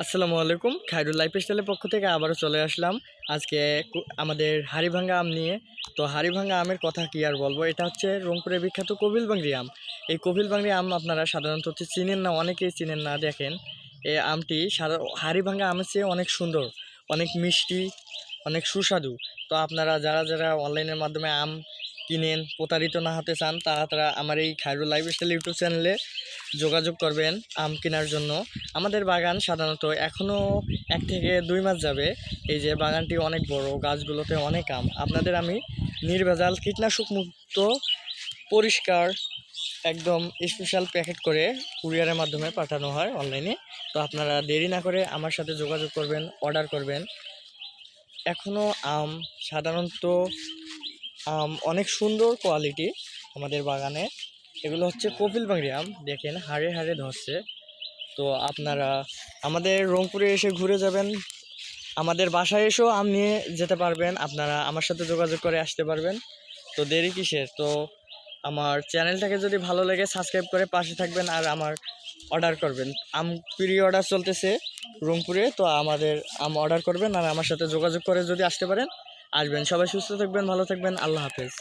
আসসালামু আলাইকুম। খায়রুল লাইফস্টাইলের পক্ষ থেকে আবারও চলে আসলাম আজকে আমাদের হাড়িভাঙ্গা আম নিয়ে। তো হাড়িভাঙ্গা আমের কথা কি আর বলবো, এটা হচ্ছে রংপুরের বিখ্যাত কপিলবাংড়ি আম। এই কপিলবাংড়ি আম আপনারা সাধারণত চিনেন না, অনেকেই চিনেন না। দেখেন এই আমটি হাড়িভাঙ্গা আমের চেয়ে অনেক সুন্দর, অনেক মিষ্টি, অনেক সুস্বাদু। তো আপনারা যারা যারা অনলাইনের মাধ্যমে আম কিনেন, প্রতারিত না হতে চান, তারা আমার এই খায়রুল লাইফস্টাইল ইউটিউব চ্যানেলে যোগাযোগ করবেন আম কেনার জন্য। আমাদের বাগান সাধারণত এখনও 1 থেকে 2 মাস যাবে। এই যে বাগানটি অনেক বড়, গাছগুলোতে অনেক আম। আপনাদের আমি নির্ভেজাল কীটনাশক মুক্ত পরিষ্কার একদম স্পেশাল প্যাকেট করে কুরিয়ারের মাধ্যমে পাঠানো হয় অনলাইনে। তো আপনারা দেরি না করে আমার সাথে যোগাযোগ করবেন, অর্ডার করবেন। এখনও আম সাধারণত অনেক সুন্দর কোয়ালিটি আমাদের বাগানে। এগুলো হচ্ছে কপিলবাংড়ি আম, দেখেন হাড়ে হাড়ে ধরছে। তো আপনারা আমাদের রংপুরে এসে ঘুরে যাবেন, আমাদের বাসায় এসেও আম নিয়ে যেতে পারবেন। আপনারা আমার সাথে যোগাযোগ করে আসতে পারবেন। তো দেরি কিসের? তো আমার চ্যানেলটাকে যদি ভালো লাগে সাবস্ক্রাইব করে পাশে থাকবেন আর আমার অর্ডার করবেন। আম প্রি অর্ডার চলতেছে রংপুরে, তো আমাদের আম অর্ডার করবেন আর আমার সাথে যোগাযোগ করে যদি আসতে পারেন আসবেন। সবাই সুস্থ থাকবেন, ভালো থাকবেন, আল্লাহ হাফেজ।